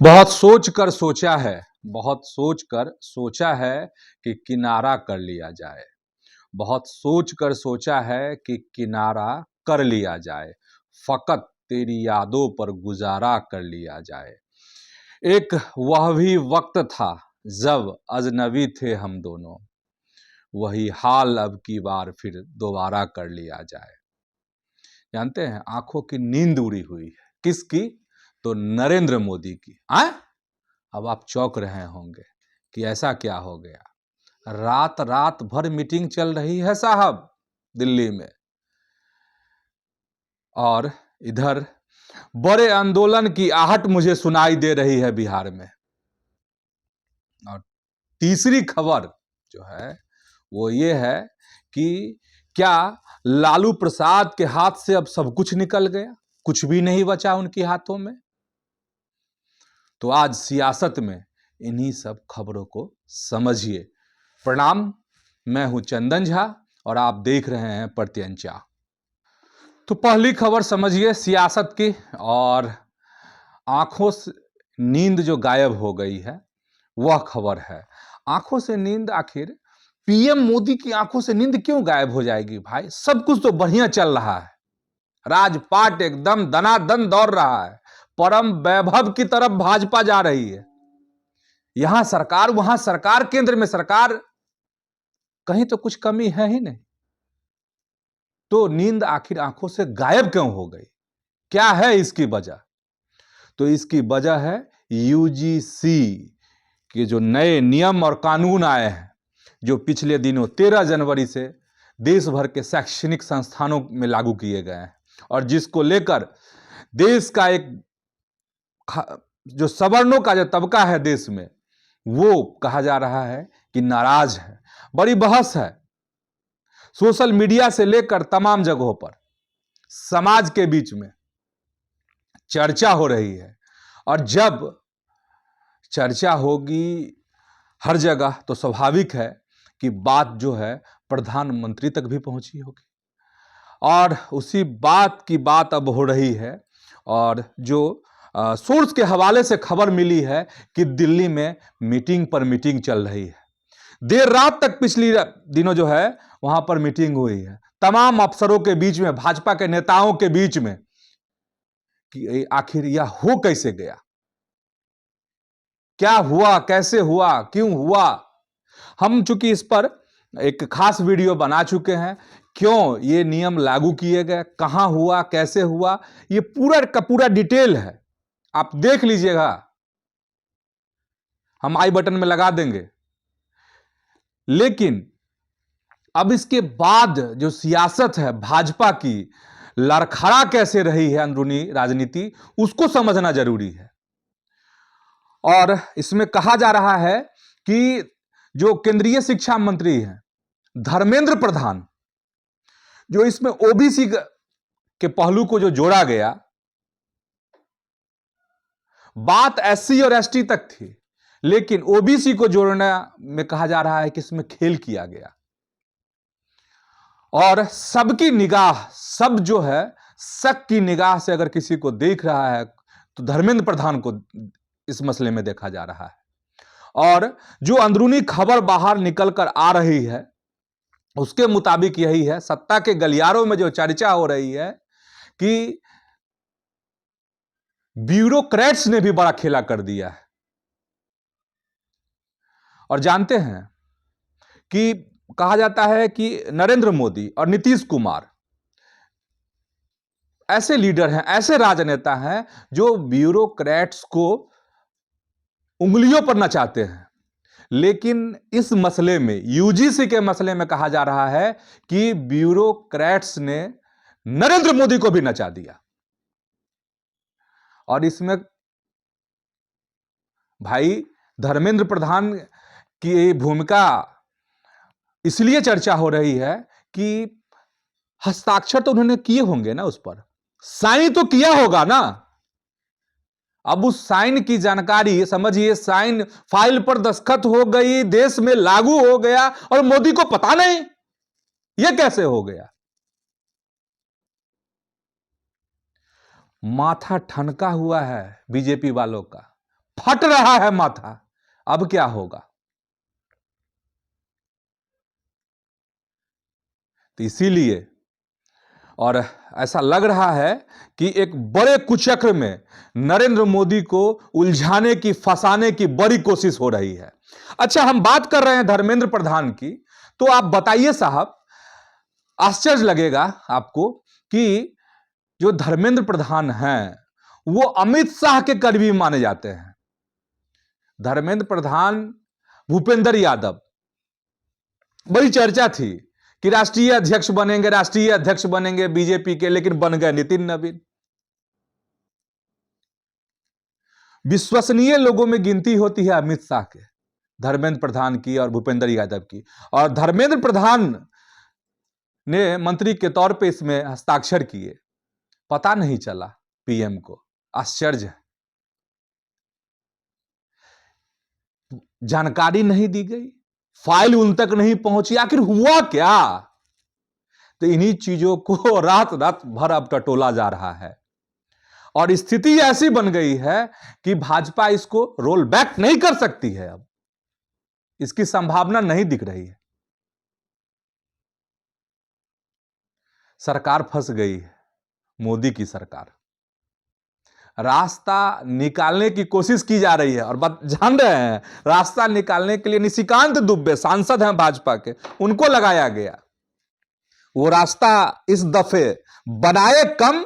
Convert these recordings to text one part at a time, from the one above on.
बहुत सोच कर सोचा है, बहुत सोच कर सोचा है कि किनारा कर लिया जाए। बहुत सोच कर सोचा है कि किनारा कर लिया जाए। फ़कत तेरी यादों पर गुज़ारा कर लिया जाए। एक वह भी वक़्त था जब अजनबी थे हम दोनों। वही हाल अब की बार फिर दोबारा कर लिया जाए। जानते हैं, आंखों की नींद उड़ी हुई है। किसकी? तो नरेंद्र मोदी की। अब आप चौंक रहे होंगे कि ऐसा क्या हो गया। रात रात भर मीटिंग चल रही है साहब दिल्ली में, और इधर बड़े आंदोलन की आहट मुझे सुनाई दे रही है बिहार में। और तीसरी खबर जो है वो ये है कि क्या लालू प्रसाद के हाथ से अब सब कुछ निकल गया, कुछ भी नहीं बचा उनके हाथों में। तो आज सियासत में इन्हीं सब खबरों को समझिए। प्रणाम, मैं हूं चंदन झा और आप देख रहे हैं प्रत्यंचा। तो पहली खबर समझिए सियासत की, और आंखों से नींद जो गायब हो गई है वह खबर है। आंखों से नींद, आखिर पीएम मोदी की आंखों से नींद क्यों गायब हो जाएगी भाई? सब कुछ तो बढ़िया चल रहा है, राजपाट एकदम दनादन दौड़ रहा है, परम वैभव की तरफ भाजपा जा रही है। यहां सरकार, वहां सरकार, केंद्र में सरकार, कहीं तो कुछ कमी है ही नहीं। तो नींद आखिर आंखों से गायब क्यों हो गई? क्या है इसकी वजह? तो इसकी वजह है यूजीसी के जो नए नियम और कानून आए हैं, जो पिछले दिनों 13 जनवरी से देश भर के शैक्षणिक संस्थानों में लागू किए गए हैं, और जिसको लेकर देश का एक जो सवर्णों का जो तबका है देश में, वो कहा जा रहा है कि नाराज है। बड़ी बहस है सोशल मीडिया से लेकर तमाम जगहों पर, समाज के बीच में चर्चा हो रही है। और जब चर्चा होगी हर जगह तो स्वाभाविक है कि बात जो है प्रधानमंत्री तक भी पहुंची होगी, और उसी बात की बात अब हो रही है। और जो सोर्स के हवाले से खबर मिली है कि दिल्ली में मीटिंग पर मीटिंग चल रही है। देर रात तक पिछली दिनों जो है वहां पर मीटिंग हुई है तमाम अफसरों के बीच में, भाजपा के नेताओं के बीच में, कि आखिर यह हो कैसे गया, क्या हुआ, कैसे हुआ, क्यों हुआ। हम चूंकि इस पर एक खास वीडियो बना चुके हैं, क्यों ये नियम लागू किए गए, कहां हुआ, कैसे हुआ, ये पूरा का पूरा डिटेल है, आप देख लीजिएगा, हम आई बटन में लगा देंगे। लेकिन अब इसके बाद जो सियासत है भाजपा की, लड़खड़ा कैसे रही है अंदरूनी राजनीति, उसको समझना जरूरी है। और इसमें कहा जा रहा है कि जो केंद्रीय शिक्षा मंत्री हैं धर्मेंद्र प्रधान, जो इसमें ओबीसी के पहलू को जो जोड़ा गया, बात एससी और एसटी तक थी, लेकिन ओबीसी को जोड़ने में कहा जा रहा है कि इसमें खेल किया गया। और सबकी निगाह, सब जो है शक की निगाह से अगर किसी को देख रहा है तो धर्मेंद्र प्रधान को इस मसले में देखा जा रहा है। और जो अंदरूनी खबर बाहर निकल कर आ रही है उसके मुताबिक यही है, सत्ता के गलियारों में जो चर्चा हो रही है कि ब्यूरोक्रेट्स ने भी बड़ा खेला कर दिया है। और जानते हैं कि कहा जाता है कि नरेंद्र मोदी और नीतीश कुमार ऐसे लीडर हैं, ऐसे राजनेता हैं जो ब्यूरोक्रेट्स को उंगलियों पर नचाते हैं। लेकिन इस मसले में, यूजीसी के मसले में, कहा जा रहा है कि ब्यूरोक्रेट्स ने नरेंद्र मोदी को भी नचा दिया। और इसमें भाई धर्मेंद्र प्रधान की भूमिका इसलिए चर्चा हो रही है कि हस्ताक्षर तो उन्होंने किए होंगे ना, उस पर साइन तो किया होगा ना। अब उस साइन की जानकारी समझिए, साइन फाइल पर दस्तखत हो गई, देश में लागू हो गया, और मोदी को पता नहीं, यह कैसे हो गया? माथा ठनका हुआ है बीजेपी वालों का, फट रहा है माथा, अब क्या होगा। तो इसीलिए और ऐसा लग रहा है कि एक बड़े कुचक्र में नरेंद्र मोदी को उलझाने की, फंसाने की बड़ी कोशिश हो रही है। अच्छा, हम बात कर रहे हैं धर्मेंद्र प्रधान की, तो आप बताइए साहब, आश्चर्य लगेगा आपको कि जो धर्मेंद्र प्रधान हैं वो अमित शाह के करीबी माने जाते हैं। धर्मेंद्र प्रधान, भूपेंद्र यादव, बड़ी चर्चा थी कि राष्ट्रीय अध्यक्ष बनेंगे, राष्ट्रीय अध्यक्ष बनेंगे बीजेपी के, लेकिन बन गए नितिन नवीन। विश्वसनीय लोगों में गिनती होती है अमित शाह के, धर्मेंद्र प्रधान की और भूपेंद्र यादव की, और धर्मेंद्र प्रधान ने मंत्री के तौर पे इसमें हस्ताक्षर किए, पता नहीं चला पीएम को। आश्चर्य है, जानकारी नहीं दी गई, फाइल उन तक नहीं पहुंची, आखिर हुआ क्या। तो इन्हीं चीजों को रात रात भर अब टटोला जा रहा है और स्थिति ऐसी बन गई है कि भाजपा इसको रोल बैक नहीं कर सकती है। अब इसकी संभावना नहीं दिख रही है। सरकार फंस गई है, मोदी की सरकार। रास्ता निकालने की कोशिश की जा रही है, और बात जान रहे हैं, रास्ता निकालने के लिए निशिकांत दुबे सांसद हैं भाजपा के, उनको लगाया गया। वो रास्ता इस दफे बनाए कम,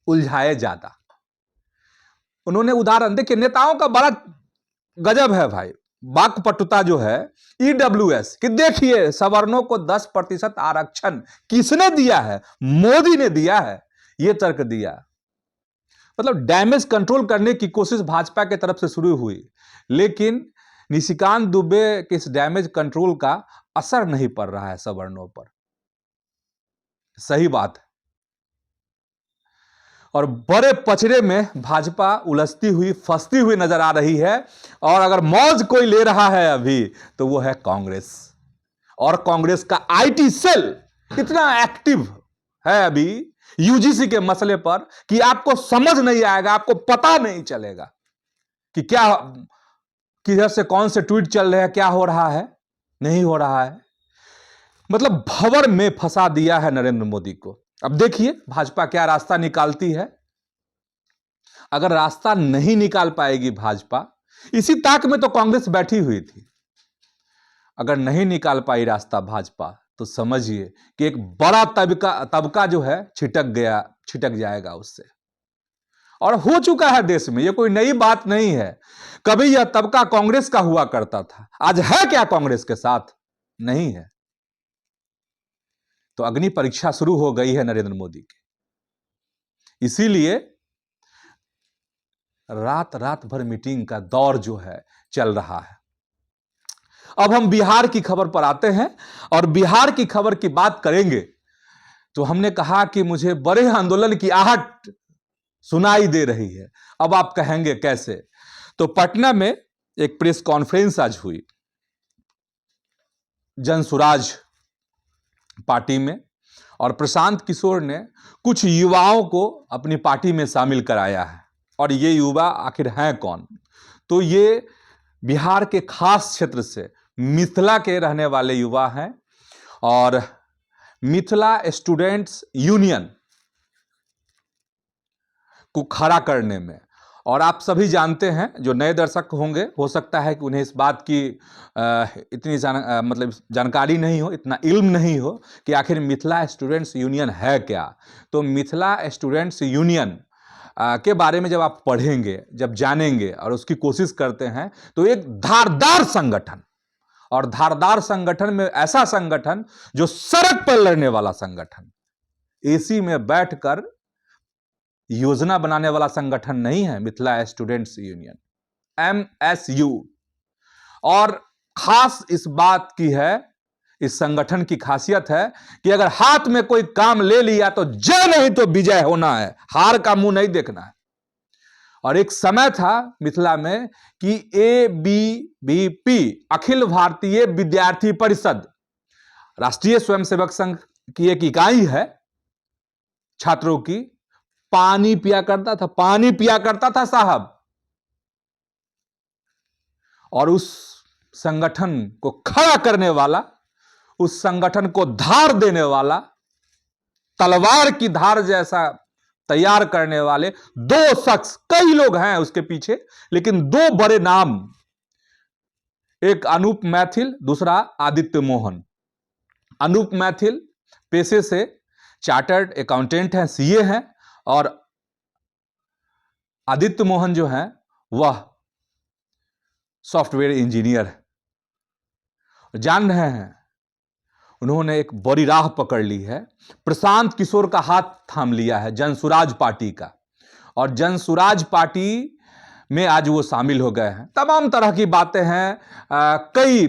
उलझाए ज्यादा। उन्होंने उदाहरण देखिए, नेताओं का बड़ा गजब है भाई, वाक्पटुता जो है, ईडब्ल्यूएस कि देखिए सवर्णों को 10% आरक्षण किसने दिया है, मोदी ने दिया है, यह तर्क दिया। मतलब डैमेज कंट्रोल करने की कोशिश भाजपा की तरफ से शुरू हुई, लेकिन निशिकांत दुबे के इस डैमेज कंट्रोल का असर नहीं पड़ रहा है सवर्णों पर। सही बात है। और बड़े पचड़े में भाजपा उलझती हुई, फंसती हुई नजर आ रही है। और अगर मौज कोई ले रहा है अभी, तो वो है कांग्रेस। और कांग्रेस का आईटी सेल इतना एक्टिव है अभी यूजीसी के मसले पर कि आपको समझ नहीं आएगा, आपको पता नहीं चलेगा कि क्या, किधर से कौन से ट्वीट चल रहे हैं, क्या हो रहा है, नहीं हो रहा है। मतलब भंवर में फंसा दिया है नरेंद्र मोदी को। अब देखिए भाजपा क्या रास्ता निकालती है। अगर रास्ता नहीं निकाल पाएगी भाजपा, इसी ताक में तो कांग्रेस बैठी हुई थी, अगर नहीं निकाल पाई रास्ता भाजपा, तो समझिए कि एक बड़ा तबका जो है छिटक जाएगा उससे। और हो चुका है देश में, यह कोई नई बात नहीं है। कभी यह तबका कांग्रेस का हुआ करता था, आज है क्या कांग्रेस के साथ? नहीं है। तो अग्नि परीक्षा शुरू हो गई है नरेंद्र मोदी की। इसीलिए रात रात भर मीटिंग का दौर जो है चल रहा है। अब हम बिहार की खबर पर आते हैं, और बिहार की खबर की बात करेंगे तो हमने कहा कि मुझे बड़े आंदोलन की आहट सुनाई दे रही है। अब आप कहेंगे कैसे? तो पटना में एक प्रेस कॉन्फ्रेंस आज हुई जनसुराज पार्टी में, और प्रशांत किशोर ने कुछ युवाओं को अपनी पार्टी में शामिल कराया है। और ये युवा आखिर हैं कौन? तो ये बिहार के खास क्षेत्र से मिथिला के रहने वाले युवा हैं, और मिथिला स्टूडेंट्स यूनियन को खड़ा करने में, और आप सभी जानते हैं, जो नए दर्शक होंगे हो सकता है कि उन्हें इस बात की इतनी मतलब जानकारी नहीं हो, इतना इल्म नहीं हो कि आखिर मिथिला स्टूडेंट्स यूनियन है क्या। तो मिथिला स्टूडेंट्स यूनियन के बारे में जब आप पढ़ेंगे, जब जानेंगे और उसकी कोशिश करते हैं, तो एक धारदार संगठन, और धारदार संगठन में ऐसा संगठन जो सड़क पर लड़ने वाला संगठन, एसी में बैठकर योजना बनाने वाला संगठन नहीं है मिथिला स्टूडेंट्स यूनियन, MSU। और खास इस बात की है, इस संगठन की खासियत है कि अगर हाथ में कोई काम ले लिया तो जय नहीं तो विजय होना है, हार का मुंह नहीं देखना है। और एक समय था मिथिला में कि ABVP, अखिल भारतीय विद्यार्थी परिषद, राष्ट्रीय स्वयंसेवक संघ की एक इकाई है छात्रों की, पानी पिया करता था, पानी पिया करता था साहब। और उस संगठन को खड़ा करने वाला, उस संगठन को धार देने वाला, तलवार की धार जैसा तैयार करने वाले दो शख्स, कई लोग हैं उसके पीछे, लेकिन दो बड़े नाम, एक अनूप मैथिल, दूसरा आदित्य मोहन। अनूप मैथिल पेशे से चार्टर्ड अकाउंटेंट हैं, सीए हैं, और आदित्य मोहन जो हैं वह सॉफ्टवेयर इंजीनियर है। जान रहे हैं, उन्होंने एक बड़ी राह पकड़ ली है, प्रशांत किशोर का हाथ थाम लिया है जनसुराज पार्टी का, और जनसुराज पार्टी में आज वो शामिल हो गए हैं। तमाम तरह की बातें हैं, कई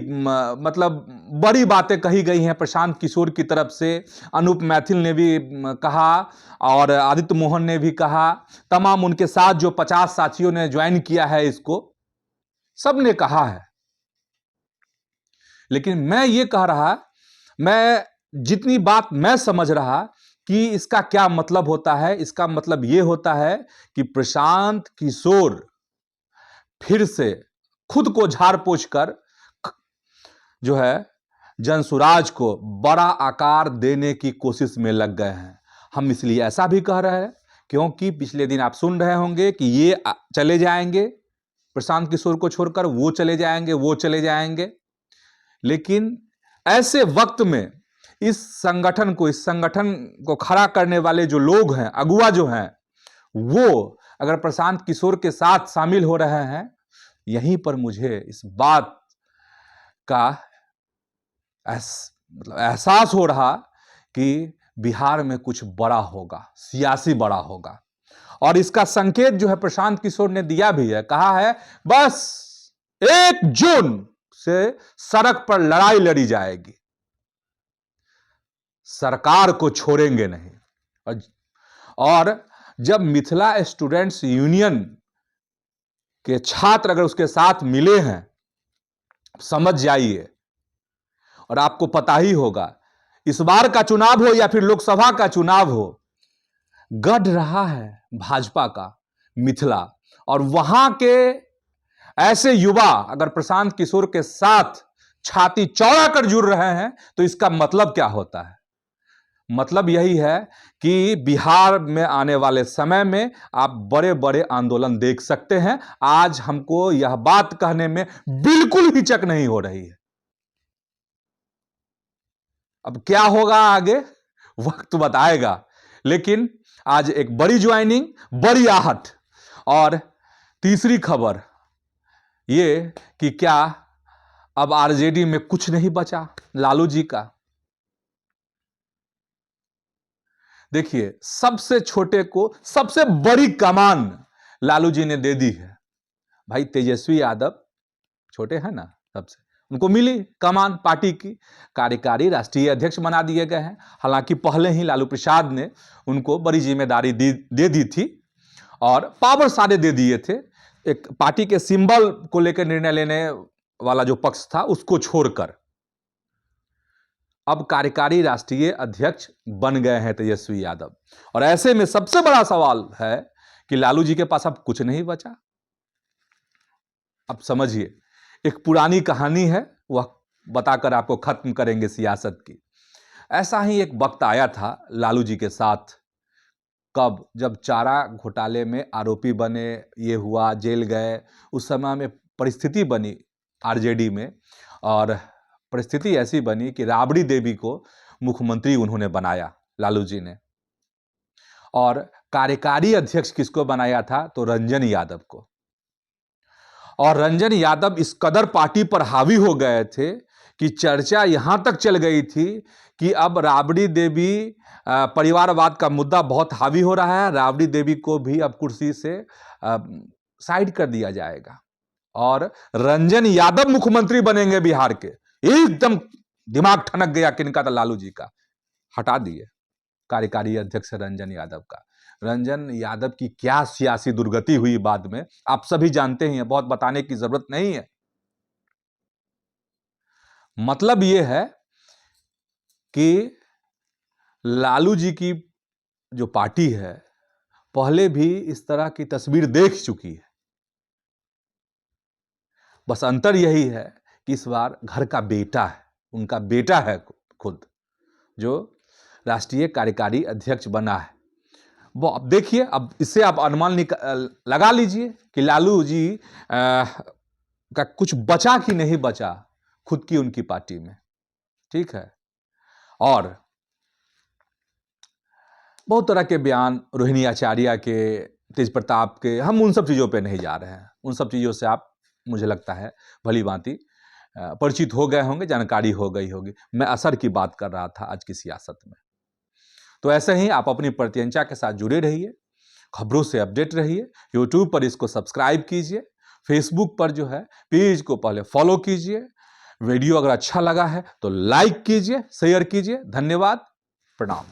मतलब बड़ी बातें कही गई हैं प्रशांत किशोर की तरफ से, अनूप मैथिल ने भी कहा और आदित्य मोहन ने भी कहा, तमाम उनके साथ जो 50 साथियों ने ज्वाइन किया है इसको, सब ने कहा है। लेकिन मैं ये कह रहा, मैं जितनी बात मैं समझ रहा कि इसका क्या मतलब होता है, इसका मतलब यह होता है कि प्रशांत किशोर फिर से खुद को झाड़ पोंछ कर जो है जनसुराज को बड़ा आकार देने की कोशिश में लग गए हैं। हम इसलिए ऐसा भी कह रहे हैं क्योंकि पिछले दिन आप सुन रहे होंगे कि ये चले जाएंगे, प्रशांत किशोर को छोड़कर वो चले जाएंगे, वो चले जाएंगे। लेकिन ऐसे वक्त में इस संगठन को खड़ा करने वाले जो लोग हैं, अगुवा जो हैं, वो अगर प्रशांत किशोर के साथ शामिल हो रहे हैं, यहीं पर मुझे इस बात का मतलब एहसास हो रहा कि बिहार में कुछ बड़ा होगा, सियासी बड़ा होगा। और इसका संकेत जो है प्रशांत किशोर ने दिया भी है, कहा है बस 1 जून से सड़क पर लड़ाई लड़ी जाएगी, सरकार को छोड़ेंगे नहीं। और जब मिथिला स्टूडेंट्स यूनियन के छात्र अगर उसके साथ मिले हैं, समझ जाइए। और आपको पता ही होगा, इस बार का चुनाव हो या फिर लोकसभा का चुनाव हो, गढ़ रहा है भाजपा का मिथिला, और वहां के ऐसे युवा अगर प्रशांत किशोर के साथ छाती चौड़ा कर जुड़ रहे हैं, तो इसका मतलब क्या होता है? मतलब यही है कि बिहार में आने वाले समय में आप बड़े बड़े आंदोलन देख सकते हैं। आज हमको यह बात कहने में बिल्कुल हिचक नहीं हो रही है। अब क्या होगा आगे, वक्त बताएगा। लेकिन आज एक बड़ी ज्वाइनिंग, बड़ी आहट। और तीसरी खबर यह कि क्या अब आरजेडी में कुछ नहीं बचा लालू जी का। देखिए, सबसे छोटे को सबसे बड़ी कमान लालू जी ने दे दी है। भाई तेजस्वी यादव छोटे हैं ना, सबसे उनको मिली कमान पार्टी की, कार्यकारी राष्ट्रीय अध्यक्ष बना दिए गए हैं। हालांकि पहले ही लालू प्रसाद ने उनको बड़ी जिम्मेदारी दे दी थी और पावर सारे दे दिए थे। एक पार्टी के सिंबल को लेकर निर्णय लेने वाला जो पक्ष था उसको छोड़कर अब कार्यकारी राष्ट्रीय अध्यक्ष बन गए हैं तेजस्वी यादव। और ऐसे में सबसे बड़ा सवाल है कि लालू जी के पास अब कुछ नहीं बचा। अब समझिए, एक पुरानी कहानी है, वह बताकर आपको खत्म करेंगे सियासत की। ऐसा ही एक वक्त आया था लालू जी के साथ, कब, जब चारा घोटाले में आरोपी बने, ये हुआ, जेल गए। उस समय में परिस्थिति बनी आरजेडी में, और परिस्थिति ऐसी बनी कि राबड़ी देवी को मुख्यमंत्री उन्होंने बनाया लालू जी ने। और कार्यकारी अध्यक्ष किसको बनाया था? तो रंजन यादव को। और रंजन यादव इस कदर पार्टी पर हावी हो गए थे कि चर्चा यहां तक चल गई थी कि अब राबड़ी देवी, परिवारवाद का मुद्दा बहुत हावी हो रहा है, राबड़ी देवी को भी अब कुर्सी से साइड कर दिया जाएगा और रंजन यादव मुख्यमंत्री बनेंगे बिहार के। एकदम दिमाग ठनक गया किनका? था लालू जी का। हटा दिए कार्यकारी अध्यक्ष रंजन यादव का। रंजन यादव की क्या सियासी दुर्गति हुई बाद में, आप सभी जानते ही हैं, बहुत बताने की जरूरत नहीं है। मतलब यह है कि लालू जी की जो पार्टी है पहले भी इस तरह की तस्वीर देख चुकी है। बस अंतर यही है कि इस बार घर का बेटा है, उनका बेटा है खुद, जो राष्ट्रीय कार्यकारी अध्यक्ष बना है। वो अब देखिए, अब इससे आप अनुमान लगा लीजिए कि लालू जी का कुछ बचा कि नहीं बचा खुद की उनकी पार्टी में। ठीक है, और बहुत तरह के बयान रोहिणी आचार्य के, तेज प्रताप के, हम उन सब चीज़ों पे नहीं जा रहे हैं। उन सब चीज़ों से आप, मुझे लगता है, भली भांति परिचित हो गए होंगे, जानकारी हो गई होगी। मैं असर की बात कर रहा था आज की सियासत में। तो ऐसे ही आप अपनी प्रत्यंचा के साथ जुड़े रहिए, खबरों से अपडेट रहिए। यूट्यूब पर इसको सब्सक्राइब कीजिए, फेसबुक पर जो है पेज को पहले फॉलो कीजिए। वीडियो अगर अच्छा लगा है तो लाइक कीजिए, शेयर कीजिए। धन्यवाद, प्रणाम।